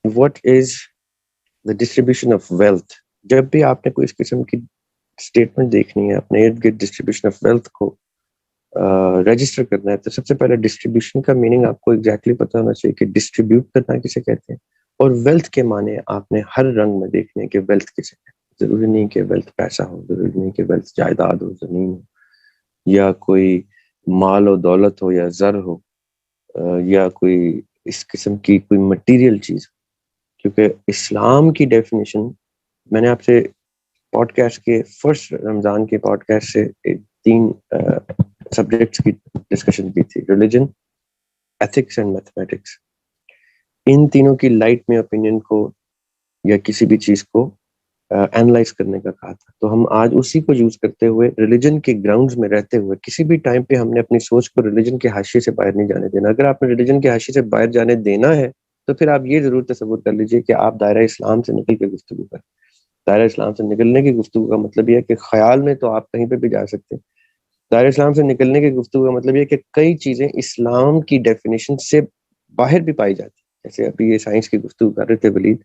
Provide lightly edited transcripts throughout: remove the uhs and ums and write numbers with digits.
what is the distribution of wealth. جب بھی آپ نے کوئی اس قسم کی اسٹیٹمنٹ دیکھنی ہے اپنے ارد گرد ڈسٹریبیوشن آف ویلتھ کو رجسٹر کرنا ہے، تو سب سے پہلے ڈسٹریبیوشن کا میننگ آپ کو ایگزیکٹلی پتہ ہونا چاہیے کہ ڈسٹریبیوٹ کرنا کسے کہتے ہیں، اور ویلتھ کے معنی آپ نے ہر رنگ میں دیکھنے ہیں کہ ویلتھ کسے کہتے ہیں. ضروری نہیں کہ ویلتھ پیسہ ہو، ضروری نہیں کہ ویلتھ جائیداد ہو، زمین ہو، یا کوئی مال و دولت ہو، یا زر ہو، یا کوئی اس قسم کی کوئی مٹیریل چیز. کیونکہ اسلام کی ڈیفینیشن، میں نے آپ سے پوڈ کاسٹ کے فرسٹ رمضان کے پوڈ کاسٹ سے 3 سبجیکٹس کی ڈسکشن کی تھی، ریلیجن، ایتھکس اینڈ میتھمیٹکس. ان تینوں کی لائٹ میں اوپینین کو یا کسی بھی چیز کو اینالائز کرنے کا کہا تھا. تو ہم آج اسی کو یوز کرتے ہوئے ریلیجن کے گراؤنڈز میں رہتے ہوئے کسی بھی ٹائم پہ ہم نے اپنی سوچ کو ریلیجن کے حاشیے سے باہر نہیں جانے دینا. اگر آپ نے ریلیجن کے حاشیے سے باہر جانے دینا ہے تو پھر آپ یہ ضرور تصور کر لیجئے کہ آپ دائرہ اسلام سے نکل کے گفتگو کریں. دائرہ اسلام سے نکلنے کی گفتگو کا مطلب یہ ہے کہ خیال میں تو آپ کہیں پہ بھی جا سکتے ہیں. دائرہ اسلام سے نکلنے کی گفتگو کا مطلب یہ ہے کہ کئی چیزیں اسلام کی ڈیفینیشن سے باہر بھی پائی جاتی ہیں. جیسے ابھی یہ سائنس کی گفتگو کر رہے تھے ولید،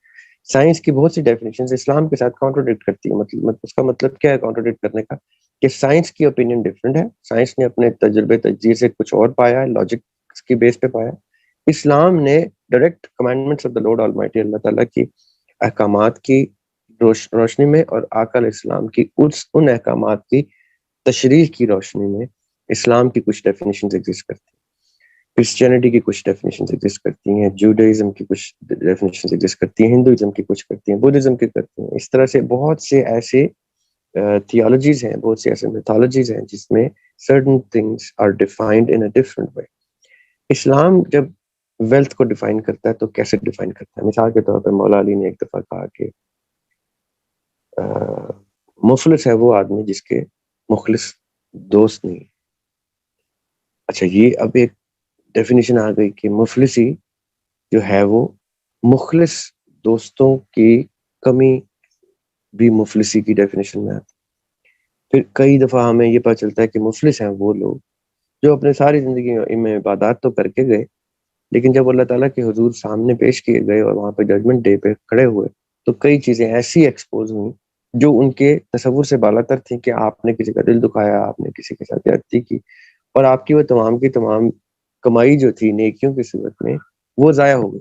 سائنس کی بہت سی ڈیفینیشنز اسلام کے ساتھ کانٹراڈکٹ کرتی ہیں. مطلب اس کا مطلب کیا ہے کانٹراڈکٹ کرنے کا؟ کہ سائنس کی اوپینین ڈفرینٹ ہے، سائنس نے اپنے تجربے تجزیے سے کچھ اور پایا ہے، لاجک کی بیس پہ پایا. اسلام نے direct commandments of the Lord Almighty, اللہ تعالیٰ کی احکامات کی روشنی میں اور آقا علیہ السلام کی ان احکامات کی تشریح کی روشنی میں اسلام کی کچھ ڈیفینیشنز ایگزسٹ کرتی ہیں، کرسچینٹی کی کچھ ڈیفینیشنز ایگزسٹ کرتی ہیں، جوڈائزم کی کچھ ڈیفینیشنز ایگزسٹ کرتی ہیں، ہندوازم کی کچھ کرتی ہیں، بدھزم کی کرتی ہیں. اس طرح سے بہت سے ایسے تھیولوجیز ہیں، بہت سے ایسے میتھولوجیز ہیں جس میں certain things are defined in a different way. اسلام جب ویلتھ کو ڈیفائن کرتا ہے تو کیسے ڈیفائن کرتا ہے؟ مثال کے طور پہ مولا علی نے ایک دفعہ کہا کہ مفلس ہے وہ آدمی جس کے مخلص دوست نہیں. اچھا، یہ اب ایک ڈیفینیشن آ گئی کہ مفلسی جو ہے وہ مخلص دوستوں کی کمی بھی مفلسی کی ڈیفینیشن میں آتی. پھر کئی دفعہ ہمیں یہ پتہ چلتا ہے کہ مفلس ہیں وہ لوگ جو اپنے ساری زندگی میں عبادات تو کر کے گئے، لیکن جب اللہ تعالیٰ کے حضور سامنے پیش کیے گئے اور وہاں پہ ججمنٹ ڈے پہ کھڑے ہوئے تو کئی چیزیں ایسی ایکسپوز ہوئیں جو ان کے تصور سے بالا تر تھیں کہ آپ نے کسی کا دل دکھایا، آپ نے کسی کے ساتھ زیادتی کی، اور آپ کی وہ تمام کی تمام کمائی جو تھی نیکیوں کی صورت میں وہ ضائع ہو گئی.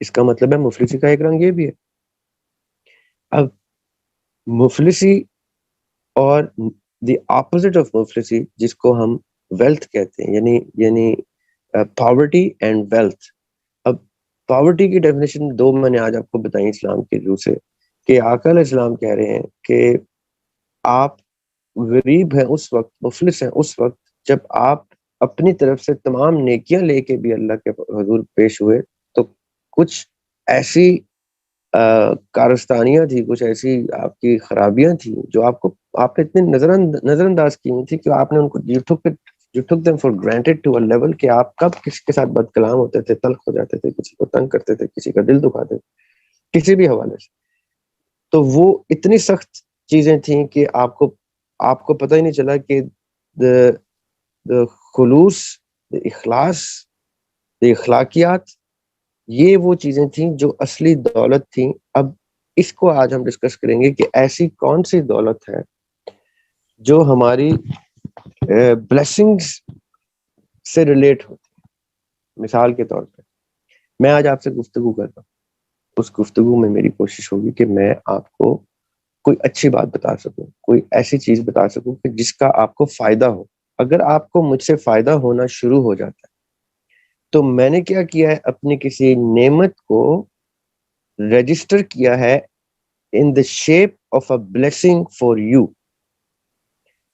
اس کا مطلب ہے مفلسی کا ایک رنگ یہ بھی ہے. اب مفلسی اور دی اپوزٹ آف مفلسی جس کو ہم ویلتھ کہتے ہیں، یعنی پاورٹی اینڈ ویلتھ. اب پاورٹی کی ڈیفینیشن 2 میں نے آج آپ کو بتائی اسلام کے روح سے، کہ آقا علیہ السلام کہہ رہے ہیں کہ آپ غریب ہیں اس وقت، مفلس ہیں اس وقت جب آپ اپنی طرف سے تمام نیکیاں لے کے بھی اللہ کے حضور پیش ہوئے تو کچھ ایسی کارستانیاں تھی، کچھ ایسی آپ کی خرابیاں تھیں جو آپ نے اتنی نظر انداز کی ہوئی تھی کہ آپ نے ان کو you took them for granted to a level کہ آپ کب کسی کے ساتھ بد کلام ہوتے تھے، تلخ ہو جاتے تھے، کسی کو تنگ کرتے تھے، کسی کا دل دکھاتے تھے کسی بھی حوالے سے. تو وہ اتنی سخت چیزیں تھیں کہ آپ کو پتہ ہی نہیں چلا کہ خلوص، اخلاص، اخلاقیات، یہ وہ چیزیں تھیں جو اصلی دولت تھیں. اب اس کو آج ہم ڈسکس کریں گے کہ ایسی کون سی دولت ہے جو ہماری بلیسنگز سے ریلیٹ ہوتی ہے. مثال کے طور پہ میں آج آپ سے گفتگو کر رہا ہوں، اس گفتگو میں میری کوشش ہوگی کہ میں آپ کو کوئی اچھی بات بتا سکوں، کوئی ایسی چیز بتا سکوں کہ جس کا آپ کو فائدہ ہو. اگر آپ کو مجھ سے فائدہ ہونا شروع ہو جاتا ہے تو میں نے کیا ہے، اپنی کسی نعمت کو رجسٹر کیا ہے in the shape of a blessing for you.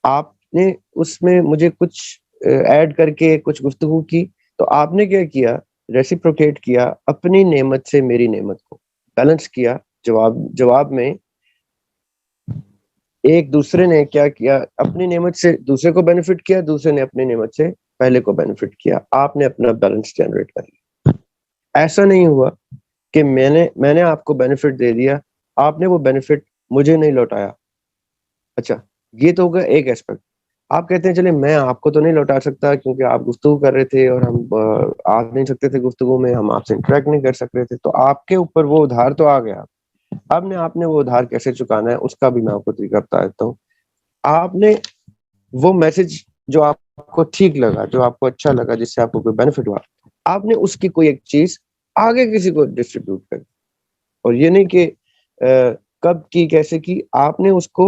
آپ نے اس میں مجھے کچھ ایڈ کر کے کچھ گفتگو کی تو آپ نے کیا کیا، ریسیپروکیٹ کیا اپنی نعمت سے میری نعمت کو، بیلنس کیا. جواب میں ایک دوسرے نے کیا کیا، اپنی نعمت سے دوسرے کو بینیفٹ کیا، دوسرے نے اپنی نعمت سے پہلے کو بینیفٹ کیا. آپ نے اپنا بیلنس جنریٹ کر لیا. ایسا نہیں ہوا کہ میں نے آپ کو بینیفٹ دے دیا، آپ نے وہ بینیفٹ مجھے نہیں لوٹایا. اچھا، یہ تو ہوگا ایک ایسپیکٹ. آپ کہتے ہیں چلے میں آپ کو تو نہیں لوٹا سکتا کیونکہ آپ گفتگو کر رہے تھے اور ہم آ نہیں سکتے تھے گفتگو میں، ہم آپ سے انٹریکٹ نہیں کر سک رہے تھے، تو آپ کے اوپر وہ ادھار تو آ گیا. اب نے آپ نے وہ ادھار کیسے چکانا ہے اس کا بھی میں آپ کو طریقہ بتا دیتا ہوں. آپ نے وہ میسج جو آپ کو ٹھیک لگا، جو آپ کو اچھا لگا، جس سے آپ کو کوئی بینیفٹ ہوا، آپ نے اس کی کوئی ایک چیز آگے کسی کو ڈسٹریبیوٹ کر دی. اور یہ نہیں کہ کب کی کیسے کی، آپ نے اس کو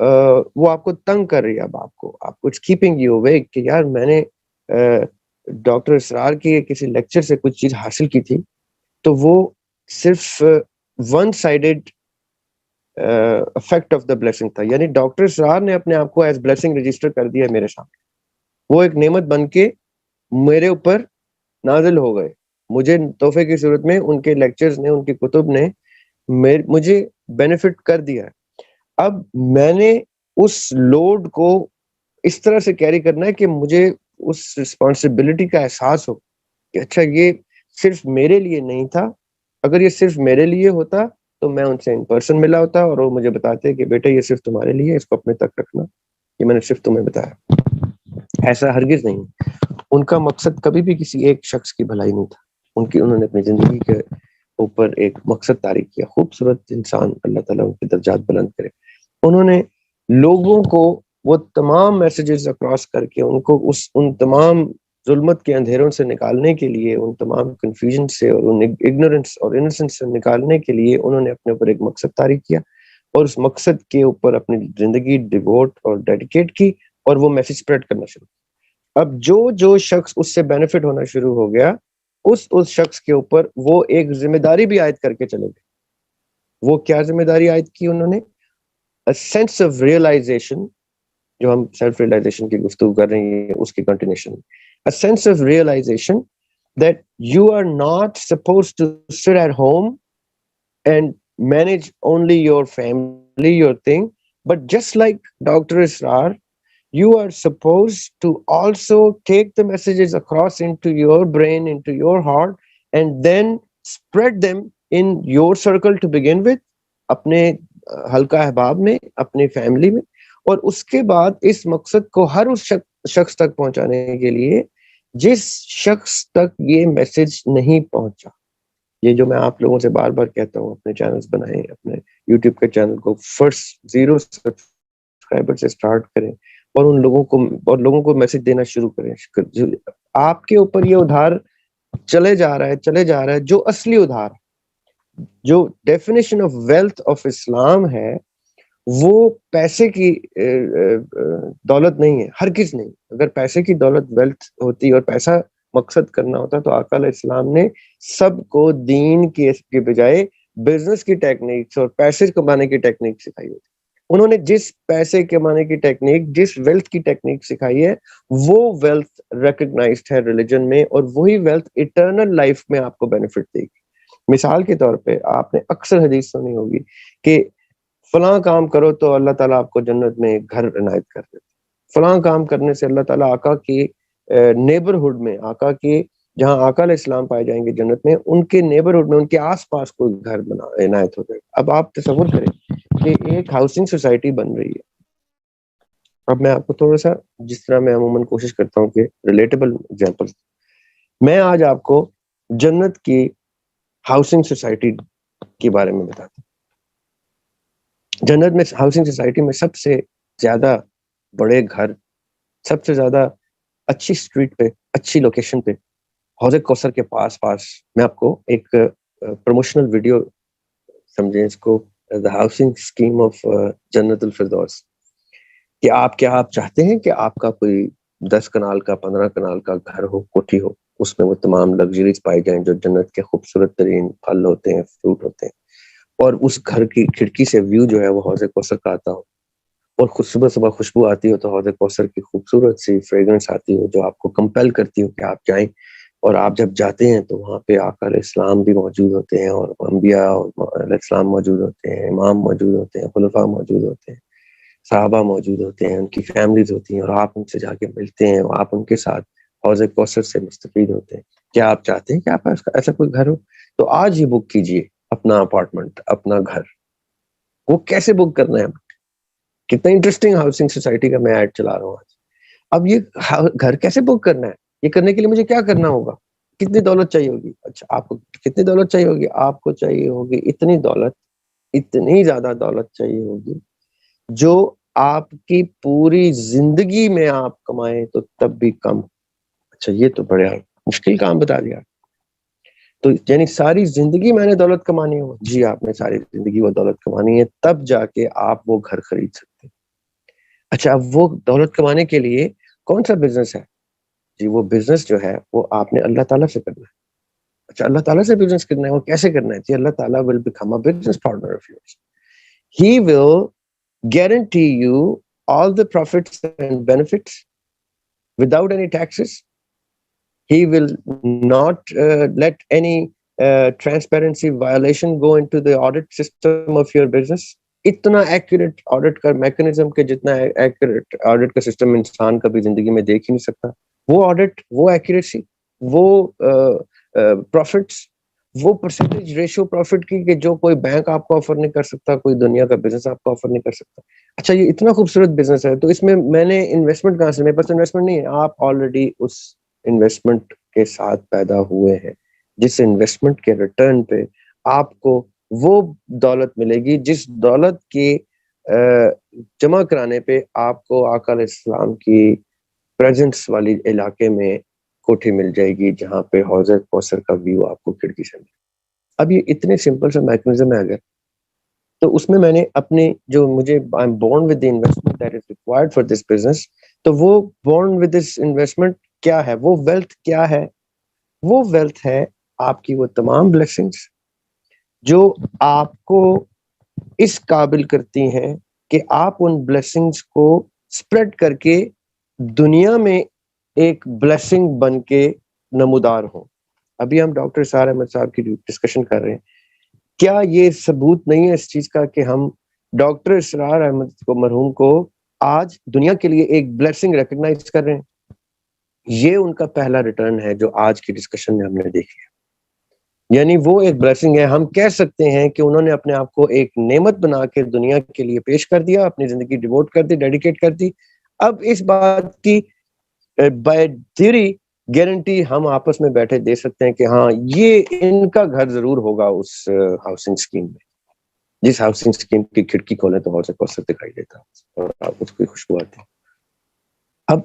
وہ آپ کو تنگ کر رہی ہے. اب آپ کو کچھ کیپنگ یو اویک کہ یار میں نے ڈاکٹر اسرار کے کسی لیکچر سے کچھ چیز حاصل کی تھی، تو وہ صرف one sided effect of the blessing تھا. یعنی ڈاکٹر اسرار نے اپنے آپ کو ایز بلیسنگ رجسٹر کر دیا میرے سامنے. وہ ایک نعمت بن کے میرے اوپر نازل ہو گئے. مجھے تحفے کی صورت میں ان کے لیکچرز نے، ان کی کتب نے مجھے بینیفٹ کر دیا ہے. اب میں نے اس لوڈ کو اس طرح سے کیری کرنا ہے کہ مجھے اس رسپانسبلٹی کا احساس ہو کہ اچھا یہ صرف میرے لیے نہیں تھا. اگر یہ صرف میرے لیے ہوتا تو میں ان سے ان پرسن ملا ہوتا اور وہ مجھے بتاتے کہ بیٹا یہ صرف تمہارے لیے، اس کو اپنے تک رکھنا، یہ میں نے صرف تمہیں بتایا. ایسا ہرگز نہیں. ان کا مقصد کبھی بھی کسی ایک شخص کی بھلائی نہیں تھا. انہوں نے اپنی زندگی کے اوپر ایک مقصد طاری کیا. خوبصورت انسان، اللہ تعالیٰ ان کے درجات بلند کرے. انہوں نے لوگوں کو وہ تمام میسیجز اکراس کر کے ان کو ان تمام ظلمت کے اندھیروں سے نکالنے کے لیے، ان تمام کنفیوژن سے اور ان اگنورنس اور انوسنس سے نکالنے کے لیے انہوں نے اپنے اوپر ایک مقصد طاری کیا اور اس مقصد کے اوپر اپنی زندگی ڈیووٹ اور ڈیڈیکیٹ کی اور وہ میسج اسپریڈ کرنا شروع. اب جو شخص اس سے بینیفٹ ہونا شروع ہو گیا، اس شخص کے اوپر وہ ایک ذمہ داری بھی عائد کر کے چلے گئے. وہ کیا ذمہ داری عائد کی انہوں نے؟ سینس آف ریئلائزیشن، جو ہم سیلف ریئلائزیشن کی گفتگو کر رہے ہیں اس کی continuation. A sense of realization that you are not supposed to sit at home and manage only your family, your thing, but just like Dr. Israr, you are supposed to also take the messages across into your brain, into your heart, and then spread them in your circle to begin with, اپنے حلقہ احباب میں، اپنی family میں، اور اس کے بعد اس مقصد کو ہر اس شخص تک پہنچانے کے لیے جس شخص تک یہ میسج نہیں پہنچا. یہ جو میں آپ لوگوں سے بار بار کہتا ہوں، اپنے چینلز بنائیں، اپنے یوٹیوب کے چینل کو فرسٹ 0 سبسکرائبر سے سٹارٹ کریں اور ان لوگوں کو میسج دینا شروع کریں. آپ کے اوپر یہ ادھار چلے جا رہا ہے جو اصلی ادھار، جو ڈیفینیشن آف ویلتھ آف اسلام ہے، وہ پیسے کی دولت نہیں ہے، ہرگز نہیں. اگر پیسے کی دولت ویلتھ ہوتی اور پیسہ مقصد کرنا ہوتا تو آقا علیہ السلام نے سب کو دین کے بجائے بزنس کی ٹیکنیکس اور پیسے کمانے کی ٹیکنیک سکھائی ہوتی. انہوں نے جس پیسے کمانے کی ٹیکنیک، جس ویلتھ کی ٹیکنیک سکھائی ہے، وہ ویلتھ ریکگنائزڈ ہے ریلیجن میں، اور وہی ویلتھ ایٹرنل لائف میں آپ کو بینیفٹ دے گی. مثال کے طور پہ آپ نے اکثر حدیث سنی ہوگی کہ فلاں کام کرو تو اللہ تعالیٰ آپ کو جنت میں ایک گھر عنایت کر دیتے. فلاں کام کرنے سے اللہ تعالیٰ آقا کی نیبرہڈ میں، آقا کے جہاں آقا علیہ السلام پائے جائیں گے جنت میں، ان کے نیبرہڈ میں، ان کے آس پاس کوئی گھر عنایت ہو جائے. اب آپ تصور کریں کہ ایک ہاؤسنگ سوسائٹی بن رہی ہے. اب میں آپ کو تھوڑا سا، جس طرح میں عموماً کوشش کرتا ہوں کہ ریلیٹیبل ایگزامپل، میں آج آپ کو جنت کی ہاؤسنگ سوسائٹی کے بارے میں بتاتا ہوں. جنت میں ہاؤسنگ سوسائٹی میں سب سے زیادہ بڑے گھر، سب سے زیادہ اچھی سٹریٹ پہ، اچھی لوکیشن پہ، حوض کوثر کے پاس میں آپ کو ایک پروموشنل ویڈیو سمجھیں اس کو، دا ہاؤسنگ اسکیم آف جنت الفردوس، کہ آپ چاہتے ہیں کہ آپ کا کوئی 10 کنال کا، 15 کنال کا گھر ہو، کوٹھی ہو، اس میں وہ تمام لگژریز پائی جائیں جو جنت کے خوبصورت ترین پھل ہوتے ہیں، فروٹ ہوتے ہیں، اور اس گھر کی کھڑکی سے ویو جو ہے وہ حوض کوثر کا آتا ہو، اور صبح خوشبو آتی ہو تو حوض کوثر کی خوبصورت سی فریگرنس آتی ہو جو آپ کو کمپیل کرتی ہو کہ آپ جائیں. اور آپ جب جاتے ہیں تو وہاں پہ آقا علیہ السلام بھی موجود ہوتے ہیں، اور انبیاء علیہ السلام موجود ہوتے ہیں، امام موجود ہوتے ہیں، خلفاء موجود ہوتے ہیں، صحابہ موجود ہوتے ہیں، ان کی فیملیز ہوتی ہیں، اور آپ ان سے جا کے ملتے ہیں، اور آپ ان کے ساتھ حوض کوثر سے مستفید ہوتے ہیں. کیا آپ چاہتے ہیں کہ آپ ایسا کوئی گھر ہو؟ تو آج ہی بک کیجئے اپنا اپارٹمنٹ، اپنا گھر. وہ کیسے بک کرنا ہے؟ کتنا انٹرسٹنگ ہاؤسنگ سوسائٹی کا میں ایڈ چلا رہا ہوں آج. اب یہ گھر کیسے بک کرنا ہے, یہ کرنے کے لیے مجھے کیا کرنا ہوگا, کتنی دولت چاہیے ہوگی؟ اچھا آپ کو کتنی دولت چاہیے ہوگی؟ آپ کو چاہیے ہوگی اتنی دولت, اتنی زیادہ دولت چاہیے ہوگی جو آپ کی پوری زندگی میں آپ کمائیں تو تب بھی کم. اچھا یہ تو بڑا مشکل کام بتا دیا. تو یعنی ساری زندگی میں نے دولت کمانی ہو؟ جی آپ نے ساری زندگی وہ دولت کمانی ہے, تب جا کے آپ وہ گھر خرید سکتے. اچھا اب وہ دولت کمانے کے لیے کون سا بزنس ہے؟ جی وہ بزنس جو ہے وہ آپ نے اللہ تعالیٰ سے کرنا ہے. اچھا اللہ تعالیٰ سے بزنس کرنا ہے, وہ کیسے کرنا ہے؟ جی اللہ تعالیٰ will become a business partner of yours. He will guarantee you all the profits and benefits without any taxes. He will not let any transparency violation go into the audit system of your business. اتنا accurate audit کا mechanism کہ جتنا accurate audit کا system انسان کبھی زندگی میں دیکھ ہی نہیں سکتا. وہ آڈٹ, وہ ایکوریسی, وہ پروفٹس, وہ پرسنٹیج ریشو پروفٹ کی کہ جو کوئی بینک آپ کو آفر نہیں کر سکتا, کوئی دنیا کا بزنس آپ کو آفر نہیں کر سکتا. اچھا یہ اتنا خوبصورت بزنس ہے, تو اس میں میں نے انویسٹمنٹ کہاں سے؟ میرے پاس انویسٹمنٹ نہیں ہے. آپ آلریڈی اس انویسٹمنٹ کے ساتھ پیدا ہوئے ہیں, جس انویسٹمنٹ کے ریٹرن پہ آپ کو وہ دولت ملے گی جس دولت کی جمع کرانے پہ آپ کو آقا علیہ السلام کی پریزنس والی علاقے میں کوٹھی مل جائے گی جہاں پہ حوض کوثر کا ویو آپ کو کھڑکی سے ملے. اب یہ اتنے سمپل سا میکنزم ہے اگر, تو اس میں میں نے اپنے جو مجھے I am born with the investment that is required for this business, تو وہ بورن ود دس انویسٹمنٹ کیا ہے, وہ ویلتھ کیا ہے؟ وہ ویلتھ ہے آپ کی وہ تمام بلیسنگز جو آپ کو اس قابل کرتی ہیں کہ آپ ان بلیسنگز کو سپریڈ کر کے دنیا میں ایک بلیسنگ بن کے نمودار ہوں. ابھی ہم ڈاکٹر اسرار احمد صاحب کی ڈسکشن کر رہے ہیں, کیا یہ ثبوت نہیں ہے اس چیز کا کہ ہم ڈاکٹر اسرار احمد کو مرحوم کو آج دنیا کے لیے ایک بلیسنگ ریکگنائز کر رہے ہیں؟ یہ ان کا پہلا ریٹرن ہے جو آج کی ڈسکشن میں ہم نے دیکھ لیا. یعنی وہ ایک بلیسنگ ہے, ہم کہہ سکتے ہیں کہ انہوں نے اپنے آپ کو ایک نعمت بنا کے دنیا کے لیے پیش کر دیا, اپنی زندگی ڈیوٹ کر دی, ڈیڈیکیٹ کر دی. اب اس بات کی بائی تھیوری گارنٹی ہم آپس میں بیٹھے دے سکتے ہیں کہ ہاں یہ ان کا گھر ضرور ہوگا اس ہاؤسنگ اسکیم میں, جس ہاؤسنگ اسکیم کی کھڑکی کھولے تو حوض کوثر دکھائی دیتا اور آپ اس کی خوشبو آتی. اب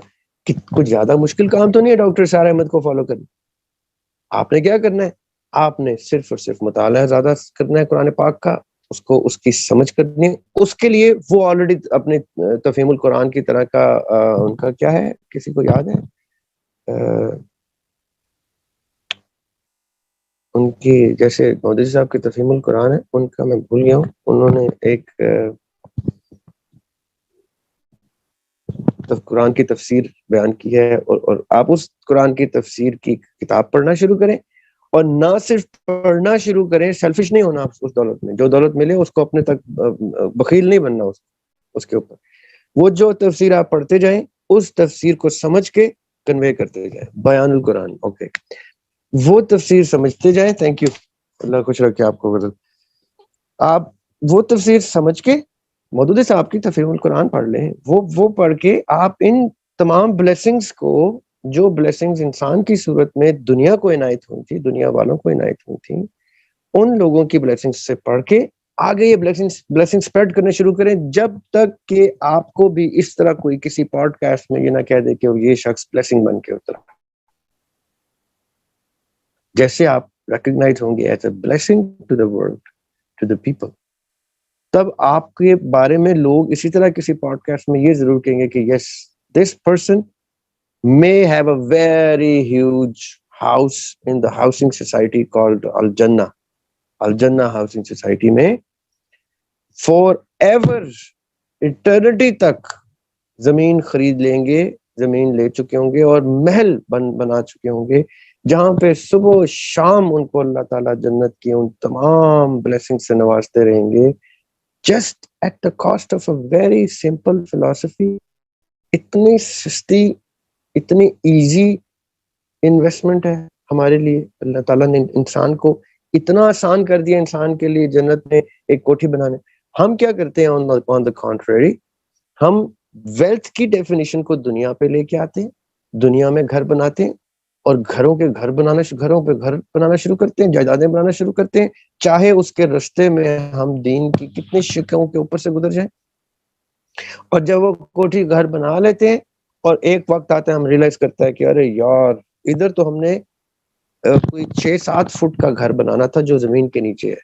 کچھ زیادہ مشکل کام تو نہیں ہے ڈاکٹر اسرار احمد کو فالو کرنا. آپ نے کیا کرنا ہے؟ آپ نے صرف اور صرف مطالعہ زیادہ کرنا ہے قرآن پاک کا, اس کو اس کی سمجھ کرنی ہے. اس کے لیے وہ آلریڈی اپنے تفہیم القرآن کی طرح کا ان کا کیا ہے, کسی کو یاد ہے ان کی, جیسے مودودی صاحب کے تفہیم القرآن ہے, ان کا میں بھول گیا ہوں, انہوں نے ایک قرآن کی تفسیر بیان کی ہے, اور آپ اس قرآن کی تفسیر کی کتاب پڑھنا شروع کریں, اور نہ صرف پڑھنا شروع کریں, سیلفش نہیں ہونا اس دولت میں, جو دولت ملے اس کو اپنے تک بخیل نہیں بننا اس کے اوپر. وہ جو تفسیر آپ پڑھتے جائیں اس تفسیر کو سمجھ کے کنوے کرتے جائیں. بیان القرآن, اوکے, وہ تفسیر سمجھتے جائیں. تھینک یو, اللہ خوش رکھے آپ کو. آپ وہ تفسیر سمجھ کے مودودی صاحب کی تفہیم القرآن پڑھ لیں, وہ پڑھ کے آپ ان تمام بلیسنگز کو, جو بلیسنگز انسان کی صورت میں دنیا کو عنایت ہوئی تھی, دنیا والوں کو عنایت ہوئی تھی, ان لوگوں کی بلیسنگز سے پڑھ کے آگے یہ بلیسنگ سپریڈ کرنے شروع کریں, جب تک کہ آپ کو بھی اس طرح کوئی کسی پوڈ کاسٹ میں یہ نہ کہہ دے کہ یہ شخص بلیسنگ بن کے اترا. جیسے آپ ریکگنائز ہوں گے as a blessing to the world, to the people, تب آپ کے بارے میں لوگ اسی طرح کسی پوڈ کاسٹ میں یہ ضرور کہیں گے کہ yes, this person may have a very huge house in the housing society called Al-Jannah. Al-Jannah housing society میں forever eternity تک زمین خرید لیں گے, زمین لے چکے ہوں گے اور محل بنا چکے ہوں گے, جہاں پہ صبح و شام ان کو اللہ تعالیٰ جنت کی ان تمام بلیسنگ سے نوازتے رہیں گے, just at the cost of a very simple philosophy. اتنی سستی, اتنی ایزی انویسٹمنٹ ہے ہمارے لیے. اللہ تعالیٰ نے انسان کو اتنا آسان کر دیا انسان کے لیے جنت میں ایک کوٹھی بنانے. ہم کیا کرتے ہیں آن دا کنٹریری, ہم ویلتھ کی ڈیفینیشن کو دنیا پہ لے کے آتے ہیں, دنیا میں گھر بناتے ہیں, اور گھروں پہ گھر بنانا شروع کرتے ہیں, جائیدادیں بنانا شروع کرتے ہیں, چاہے اس کے رستے میں ہم دین کی کتنے شکوں کے اوپر سے گزر جائیں. اور جب وہ کوٹھی گھر بنا لیتے ہیں اور ایک وقت آتا ہے ہم ریئلائز کرتا ہے کہ ارے یار ادھر تو ہم نے کوئی 6-7 فٹ کا گھر بنانا تھا جو زمین کے نیچے ہے,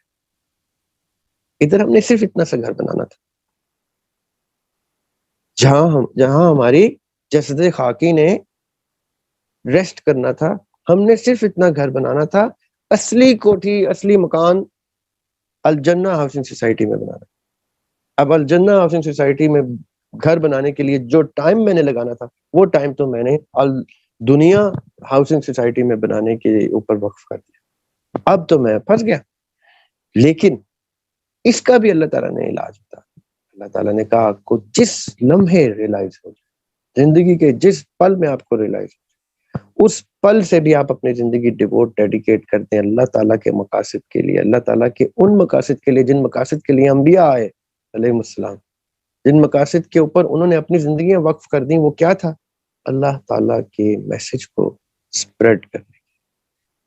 ادھر ہم نے صرف اتنا سا گھر بنانا تھا. جہاں ہماری جسد خاکی نے ریسٹ کرنا تھا, ہم نے صرف اتنا گھر بنانا تھا. اصلی کوٹھی, اصلی مکان الجنہ ہاؤسنگ سوسائٹی میں بنانا. اب الجنہ ہاؤسنگ سوسائٹی میں گھر بنانے کے لیے جو ٹائم میں نے لگانا تھا وہ ٹائم تو میں نے دنیا ہاؤسنگ سوسائٹی میں بنانے کے اوپر وقف کر دیا. اب تو میں پھنس گیا. لیکن اس کا بھی اللہ تعالیٰ نے علاج بتا. اللہ تعالیٰ نے کہا آپ کو جس لمحے ریلائز ہو جائے, زندگی کے جس پل میں آپ کو ریلائز ہو جائے, اس پل سے بھی آپ اپنی زندگی ڈیڈیکیٹ کرتے ہیں اللہ تعالیٰ کے مقاصد کے لیے, اللہ تعالیٰ کے ان مقاصد کے لیے جن مقاصد کے لیے انبیاء آئے علیہ السلام, جن مقاصد کے اوپر انہوں نے اپنی زندگیاں وقف کر دیں. وہ کیا تھا؟ اللہ تعالیٰ کے میسج کو سپریڈ کرنے کی,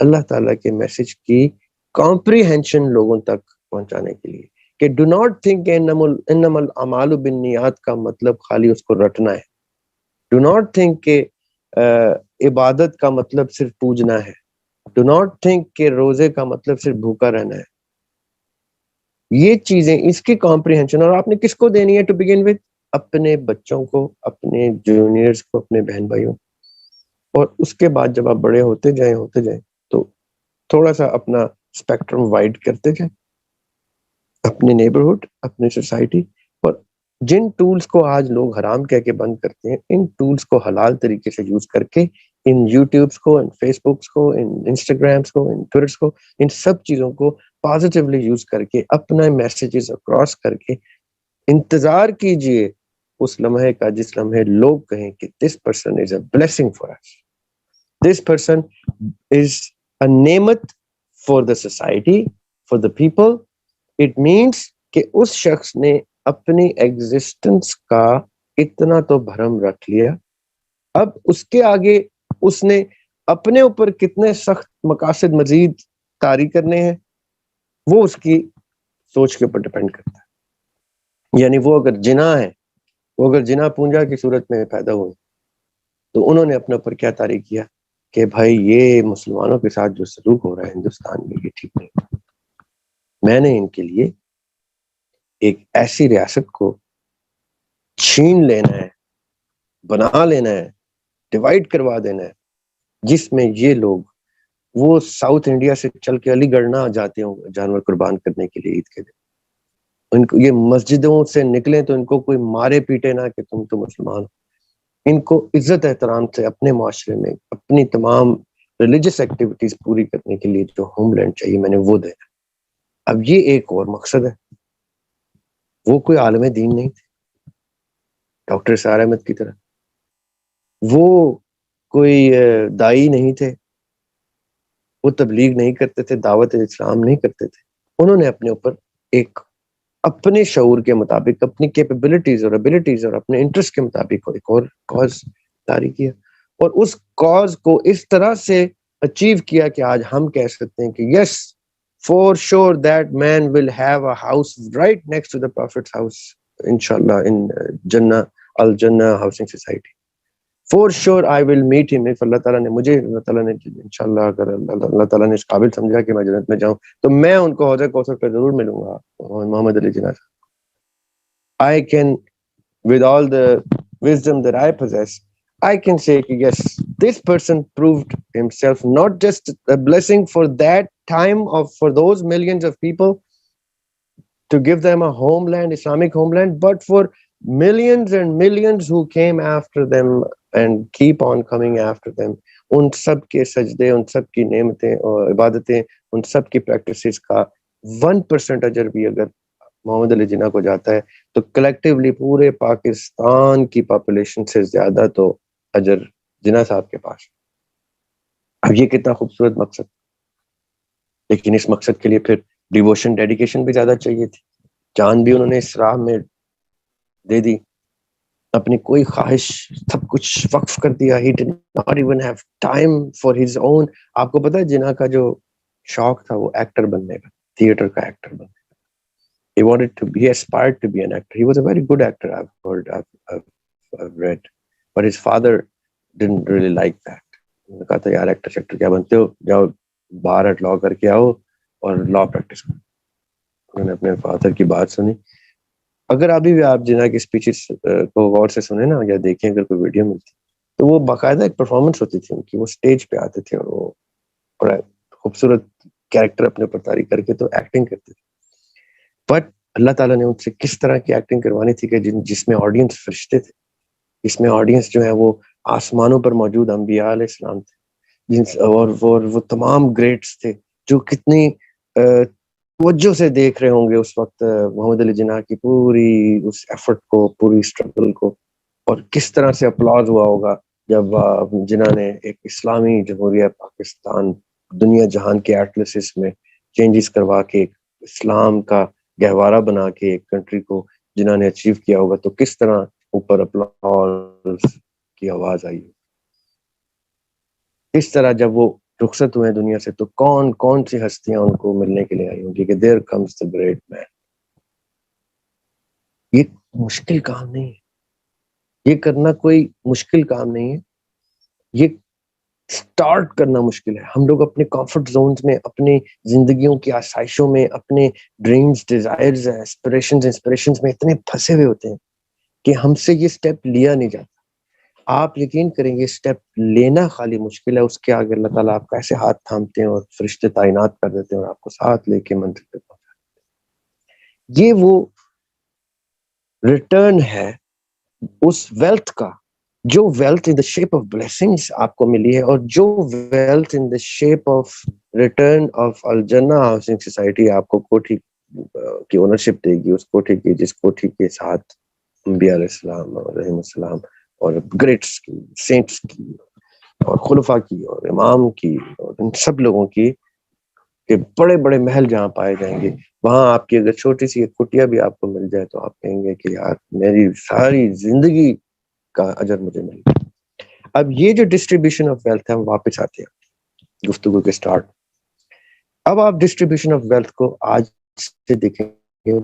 اللہ تعالیٰ کے میسج کی کمپریہنشن لوگوں تک پہنچانے کے لیے. کہ ڈو ناٹ تھنک انما الاعمال بالنیات کا مطلب خالی اس کو رٹنا ہے. ڈو ناٹ تھنک کہ عبادت کا مطلب صرف پوجنا ہے. ڈو ناٹ تھنک کہ روزے کا مطلب صرف بھوکا رہنا ہے. یہ چیزیں اس کی کمپریہنشن, اور آپ نے کس کو دینی ہے ٹو بگن وتھ؟ اپنے بچوں کو, اپنے جونیئرز کو, اپنے بہن بھائیوں. اور اس کے بعد جب آپ بڑے ہوتے جائیں تو تھوڑا سا اپنا اسپیکٹرم وائڈ کرتے جائیں, اپنے نیبرہڈ, اپنے سوسائٹی. اور جن ٹولز کو آج لوگ حرام کہہ کے بند کرتے ہیں, ان ٹولز کو حلال طریقے سے یوز کر کے, ان یوٹیوبس کو, ان فیس بکس کو, ان انسٹاگرامس کو, ان ٹویٹرس کو, ان سب چیزوں کو پازیٹیولی یوز کر کے اپنا میسیجز اکراس کر کے انتظار کیجئے اس لمحے کا جس لمحے لوگ کہیں کہ this person is a blessing for us, this person is a نعمت for the society, for the people. It means کہ اس شخص نے اپنی ایگزسٹنس کا اتنا تو بھرم رکھ لیا, اب اس کے آگے اس نے اپنے اوپر کتنے سخت مقاصد مزید طاری کرنے ہیں وہ اس کی سوچ کے اوپر ڈیپینڈ کرتا ہے. یعنی وہ اگر جنا پونجا کی صورت میں پیدا ہوئے تو انہوں نے اپنے اوپر کیا طاری کیا کہ بھائی یہ مسلمانوں کے ساتھ جو سلوک ہو رہا ہے ہندوستان میں یہ ٹھیک نہیں, میں نے ان کے لیے ایک ایسی ریاست کو چھین لینا ہے, بنا لینا ہے, ڈیوائڈ کروا دینا ہے جس میں یہ لوگ وہ ساؤتھ انڈیا سے چل کے علی گڑھ نہ جاتے ہوں جانور قربان کرنے کے لیے عید کے دن, ان کو یہ مسجدوں سے نکلیں تو ان کو کوئی مارے پیٹے نہ کہ تم تو مسلمان ہو. ان کو عزت احترام سے اپنے معاشرے میں اپنی تمام ریلیجس ایکٹیویٹیز پوری کرنے کے لیے جو ہوم لینڈ چاہیے میں نے وہ دینا. اب یہ ایک اور مقصد ہے. وہ کوئی عالم دین نہیں تھے ڈاکٹر سار احمد کی طرح, وہ کوئی دائی نہیں تھے, وہ تبلیغ نہیں کرتے تھے, دعوت اسلام نہیں کرتے تھے. انہوں نے اپنے اوپر ایک اپنے شعور کے مطابق اپنی کیپیبلٹیز اور ابیلٹیز اور اپنے انٹرسٹ کے مطابق ایک اور کاز جاری کیا, اور اس کاز کو اس طرح سے اچیو کیا کہ آج ہم کہہ سکتے ہیں کہ yes for sure that man will have a house right next to the prophet's house انشاءاللہ ان جنہ الجنہ ہاؤسنگ سوسائٹی. فور شور آئی ول میٹ ہم. اف اللہ تعالیٰ نے مجھے, اللہ تعالیٰ نے انشاءاللہ اگر اللہ تعالیٰ نے اس قابل سمجھا کہ میں جنت میں جاؤں تو میں ان کو حوض کوثر پہ ضرور ملوں گا. محمد Ali Jinnah I can, with all the wisdom that I possess, I can say yes, this person proved himself not just a blessing for that time of for those millions of people to give them a homeland, Islamic homeland, but for millions and millions who came after them and keep on coming after them. ان سب کے سجدے, ان سب کی نعمتیں اور عبادتیں, ان سب کی practices کا 1% اجر بھی اگر محمد علی جناح کو جاتا ہے تو کلیکٹیولی پورے پاکستان کی پاپولیشن سے زیادہ تو اجر جناح صاحب کے پاس. اب یہ کتنا خوبصورت مقصد, لیکن اس مقصد کے لیے پھر ڈیووشن, ڈیڈیکیشن بھی زیادہ چاہیے تھی. جان بھی انہوں نے اس راہ میں دے دی, اپنی کوئی خواہش سب کچھ وقف کر دیا. He did not even have time for his own. آپ کو پتا ہے جناح کا جو شوق تھا وہ ایکٹر بننے کا, تھیٹر کا ایکٹر بننے کا. He aspired to be an actor. He was a very good actor, I've read. But his father didn't really like that. انہوں نے کہا تھا یار ایکٹر شیکٹر کیا بنتے ہو, جاؤ باہر لا کر کے آؤ اور لا پریکٹس کرو. انہوں نے اپنے فادر کی بات سنی. اگر ابھی بھی آپ جناح کی اسپیچز کو غور سے سنیں نا یا دیکھیں اگر کوئی ویڈیو ملتی تو وہ باقاعدہ ایک پرفارمنس ہوتی تھی ان کی. وہ اسٹیج پہ آتے تھے اور وہ بڑا خوبصورت کیریکٹر اپنے اوپر طاری کر کے تو ایکٹنگ کرتے تھے. بٹ اللہ تعالیٰ نے ان سے کس طرح کی ایکٹنگ کروانی تھی کہ جس میں آڈینس فرشتے تھے, جس میں آڈینس جو ہے وہ آسمانوں پر موجود انبیاء علیہ السلام تھے, اور وہ تمام گریٹس تھے جو کتنی توجہ سے دیکھ رہے ہوں گے اس وقت محمد علی جناح کی پوری اس ایفرٹ کو, پوری اسٹرگل کو, اور کس طرح سے اپلاز ہوا ہوگا جب جناح نے ایک اسلامی جمہوریہ پاکستان دنیا جہان کے ایٹلسس میں چینجز کروا کے ایک اسلام کا گہوارہ بنا کے ایک کنٹری کو جنہوں نے اچیو کیا ہوگا, تو کس طرح اوپر اپلاز کی آواز آئی. اس طرح جب وہ رخصت ہوئے دنیا سے تو کون کون سی ہستیاں ان کو ملنے کے لیے آئی ہوں گی کہ there comes the great man. یہ مشکل کام نہیں ہے, یہ کرنا کوئی مشکل کام نہیں ہے, یہ سٹارٹ کرنا مشکل ہے. ہم لوگ اپنے کمفرٹ زونز میں, اپنی زندگیوں کی آسائشوں میں, اپنے ڈریمز, ڈیزائرز, انسپریشنز میں اتنے پھنسے ہوئے ہوتے ہیں کہ ہم سے یہ سٹیپ لیا نہیں جاتا. آپ یقین کریں گے سٹیپ لینا خالی مشکل ہے, اس کے آگے اللہ تعالیٰ آپ کا ایسے ہاتھ تھامتے ہیں اور فرشتے تعینات کر دیتے ہیں اور آپ کو ساتھ لے کے منزل پہ پہنچاتے ہیں. یہ وہ ریٹرن ہے اس ویلتھ کا, جو wealth in the shape of blessings آپ کو ملی ہے, اور جو wealth in the shape of return of الجنہ ہاؤسنگ سوسائٹی آپ کو کوٹھی کی اونرشپ دے گی, اس کوٹھی کی جس کوٹھی کے ساتھ انبیاء علیہ السلام علیہ السلام اور گریٹس کی, سینٹس کی, اور خلفاء کی, اور امام کی, اور ان سب لوگوں کی, کہ بڑے بڑے محل جہاں پائے جائیں گے, وہاں آپ کی اگر چھوٹی سی ایک کٹیا بھی آپ کو مل جائے تو آپ کہیں گے کہ یار میری ساری زندگی کا اجر مجھے مل گیا. اب یہ جو ڈسٹریبیوشن آف ویلتھ ہے, ہم واپس آتے ہیں گفتگو کے سٹارٹ. اب آپ ڈسٹریبیوشن آف ویلتھ کو آج سے دیکھیں گے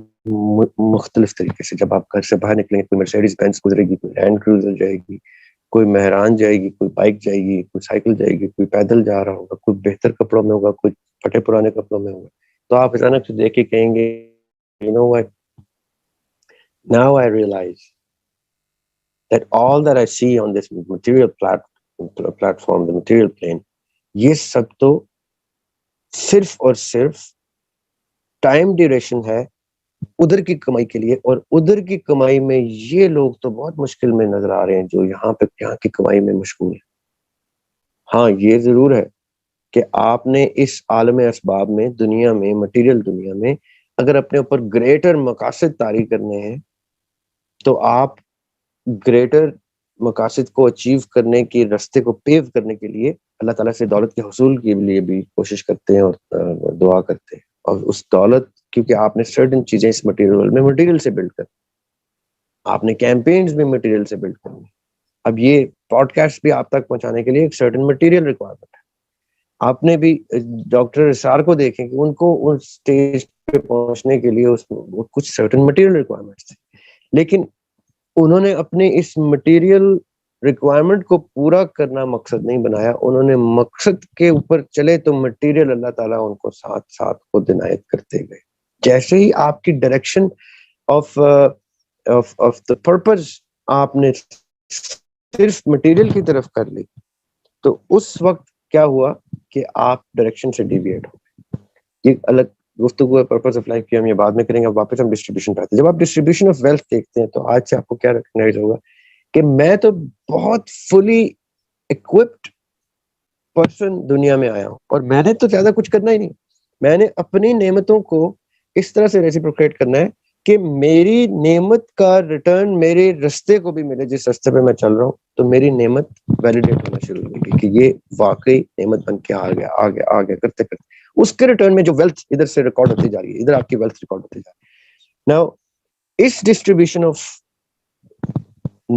مختلف طریقے سے. جب آپ گھر سے باہر نکلیں گے, کوئی مرسیڈیز بینز گزرے گی, کوئی لینڈ کروزر جائے گی, کوئی مہران جائے گی, کوئی بائک جائے گی, کوئی سائیکل جائے گی, کوئی پیدل جا رہا ہوگا, کوئی بہتر کپڑوں میں ہوگا, کوئی پھٹے پرانے کپڑوں میں ہوگا, تو آپ اچانک سے دیکھ کے کہیں گے you know what, now I realize that all that I see on this material platform, the material plane, یہ سب تو صرف اور صرف ٹائم ڈیوریشن ہے ادھر کی کمائی کے لیے, اور ادھر کی کمائی میں یہ لوگ تو بہت مشکل میں نظر آ رہے ہیں جو یہاں کی کمائی میں مشغول ہیں. ہاں یہ ضرور ہے کہ آپ نے اس عالم اسباب میں, دنیا میں, مٹیریل دنیا میں اگر اپنے اوپر گریٹر مقاصد طاری کرنے ہیں تو آپ گریٹر مقاصد کو اچیو کرنے کے راستے کو پیو کرنے کے لیے اللہ تعالیٰ سے دولت کے حصول کے لیے بھی کوشش کرتے ہیں اور دعا کرتے ہیں. اور اس دولت, کیونکہ آپ نے سرٹن چیزیں اس مٹیریل سے بلڈ کر, آپ نے کیمپینز بھی مٹیریل سے بلڈ کرنی. اب یہ پوڈ کاسٹ بھی آپ تک پہنچانے کے لیے ایک سرٹن مٹیریل ریکوائرمنٹ ہے. آپ نے بھی ڈاکٹر اسرار کو دیکھیں کہ ان کو اس اسٹیج پہ پہنچنے کے لیے کچھ سرٹن مٹیریل ریکوائرمنٹس تھے, لیکن انہوں نے اپنے اس مٹیریل ریکوائرمنٹ کو پورا کرنا مقصد نہیں بنایا, انہوں نے مقصد کے اوپر چلے تو مٹیریل اللہ تعالیٰ ان کو ساتھ ساتھ خود عنایت کرتے گئے. جیسے ہی آپ کی ڈائریکشن آف دا پرپز آپ نے صرف مٹیریل کی طرف کر لی تو اس وقت کیا ہوا کہ آپ ڈائریکشن سے ڈیویٹ ہو گئے. یہ الگ گفتگو ہے پرپز آف لائف کی, ہم یہ بعد میں کریں گے. واپس ہم ڈسٹریبیوشن پہ آتے ہیں. جب آپ ڈسٹریبیوشن آف ویلتھ دیکھتے ہیں تو آج سے آپ کو کیا ریکگنائز ہوگا کہ میں تو بہت فلی اکوپڈ پرسن دنیا میں آیا ہوں, اور میں نے تو زیادہ کچھ کرنا ہی نہیں. میں نے اپنی نعمتوں کو اس طرح سے ریسیپروکیٹ کرنا ہے کہ میری نعمت کا ریٹرن میرے رستے کو بھی ملے. جس رستے پہ میں چل رہا ہوں تو میری نعمت ویلیڈیٹ ہونا شروع ہوگی کہ یہ واقعی نعمت بن کے آگے کرتے کرتے اس کے ریٹرن میں جو ویلتھ ادھر سے ریکارڈ ہوتی جا رہی ہے, ادھر آپ کی ویلتھ ریکارڈ ہوتی جا رہی ہے. ناؤ اس ڈسٹریبیوشن آف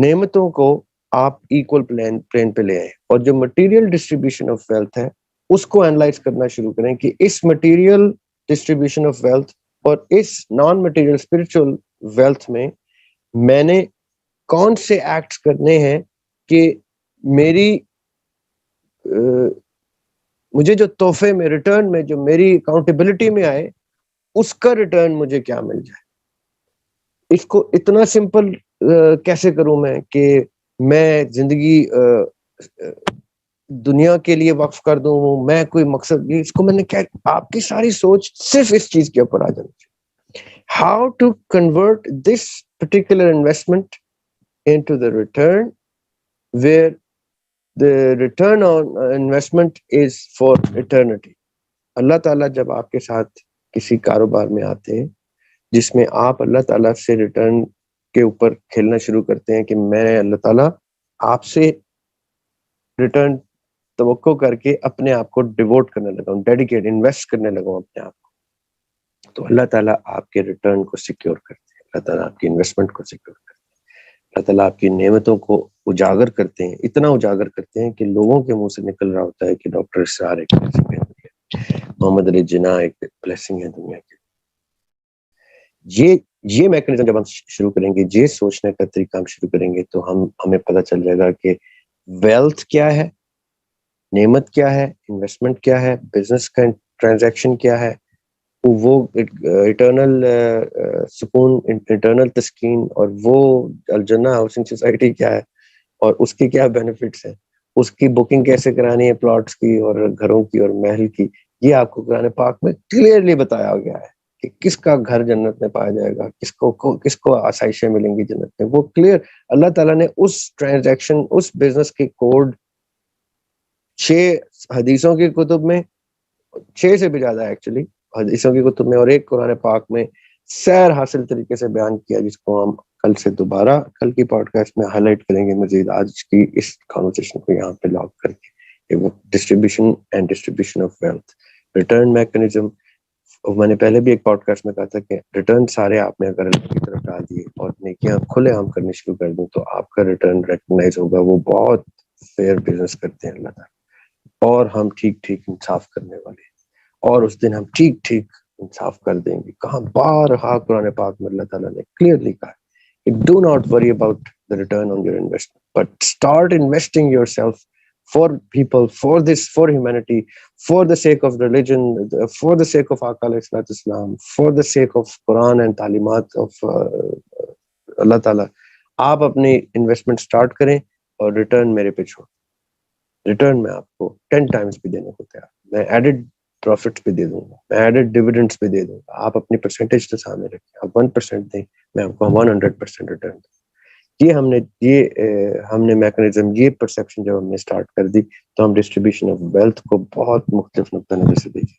نعمتوں کو آپ ایکول پلین پہ لے آئیں, اور جو مٹیریل ڈسٹریبیوشن آف ویلتھ ہے اس کو اینالائز کرنا شروع کریں کہ اس مٹیریل ڈسٹریبیوشن آف ویلتھ اور اس نان مٹیریل اسپرچل ویلتھ میں نے کون سے ایکٹس کرنے ہیں کہ میری مجھے جو تحفے میں ریٹرن میں جو میری اکاؤنٹیبلٹی میں آئے اس کا ریٹرن مجھے کیا مل جائے. اس کو اتنا سمپل کیسے کروں میں کہ میں زندگی دنیا کے لیے وقف کر دوں, میں کوئی مقصد, اس کو میں نے کیا, آپ کی ساری سوچ صرف اس چیز کے اوپر آ جانی چاہیے. How to convert this particular investment into the return where the return on investment is for eternity. اللہ تعالیٰ جب آپ کے ساتھ کسی کاروبار میں آتے ہیں جس میں آپ اللہ تعالیٰ سے ریٹرن کے اوپر کھیلنا شروع کرتے ہیں کہ میں اللہ تعالیٰ آپ سے ریٹرن توقع کر کے اپنے آپ کو ڈیووٹ کرنے لگا ہوں, ڈیڈیکیٹ انویسٹ کرنے لگا ہوں اپنے آپ کو, تو اللہ تعالیٰ آپ کے ریٹرن کو سیکیور کرتے ہیں, اللہ تعالیٰ آپ کی انویسٹمنٹ کو سیکیور کرتے ہیں, اللہ تعالیٰ آپ کی نعمتوں کو اجاگر کرتے ہیں, اتنا اجاگر کرتے ہیں کہ لوگوں کے منہ سے نکل رہا ہوتا ہے کہ ڈاکٹر اسرار ایک بلیسنگ ہے, محمد علی جناح ایک بلیسنگ ہے دنیا کے. یہ میکنزم جب ہم شروع کریں گے, یہ سوچنے کا طریقہ ہم شروع کریں گے, تو ہمیں پتہ چل جائے گا کہ ویلتھ کیا ہے, نعمت کیا ہے, انویسٹمنٹ کیا ہے, بزنس کا ٹرانزیکشن کیا ہے, وہ اٹرنل سکون, اٹرنل تسکین, اور وہ الجنہ ہاؤسنگ سوسائٹی کیا ہے اور اس کے کیا بینیفٹس ہیں, اس کی بکنگ کیسے کرانی ہے پلاٹس کی اور گھروں کی اور محل کی. یہ آپ کو قرآن پاک میں کلیئرلی بتایا گیا ہے کہ کس کا گھر جنت میں پایا جائے گا, کس کو آسائشیں ملیں گی جنت میں. وہ کلیئر اللہ تعالیٰ نے اس ٹرانزیکشن, اس بزنس کے کوڈ 6 حدیثوں کی کتب میں, 6 سے بھی زیادہ ایکچولی حدیثوں کی کتب میں اور ایک قرآن پاک میں سیر حاصل طریقے سے بیان کیا, جس کو ہم کل سے دوبارہ کل کی پوڈ کاسٹ میں ہائی لائٹ کریں گے مزید, آج کی اس کانورسیشن کو یہاں پہ لاک کر کے. Distribution and distribution of wealth, return mechanism. میں نے پہلے بھی ایک پوڈ کاسٹ میں کہا تھا کہ ریٹرن سارے آپ نے اگر اللہ کی طرف ڈال دیے اور نیکیاں کھلے عام کرنی شروع کر دیں تو آپ کا ریٹرن ریکگنائز ہوگا. وہ بہت فیئر بزنس کرتے ہیں اللہ تعالیٰ, اور ہم ٹھیک ٹھیک انصاف کرنے والے ہیں, اور اس دن ہم ٹھیک ٹھیک انصاف کر دیں گے. کہاں بارہا قرآن پاک میں اللہ تعالیٰ نے کلیئرلی کہا کہ do not worry about the return on your investment, but start investing yourself for people, for humanity, for the sake of religion, for the sake of Aqa alayhi salatu Islam, for the sake of Quran and تعلیمات of اللہ تعالیٰ. آپ اپنی investment start کریں اور return میرے پہ چھوڑ. Return میں آپ کو 10 ٹائمز بھی دینے کو تیار, میں ایڈڈ پروفٹس پہ دے دوں گا, میں ایڈڈ ڈیویڈنڈس پہ دے دوں گا. آپ اپنی پرسنٹیج تو سامنے رکھیں, آپ 1% دیں, میں آپ کو 100% ریٹرن دوں. یہ ہم نے میکنزم, یہ پرسیپشن جب ہم نے اسٹارٹ کر دی تو ہم ڈسٹریبیوشن آف ویلتھ کو بہت مختلف نقطہ نظر سے دیکھیں.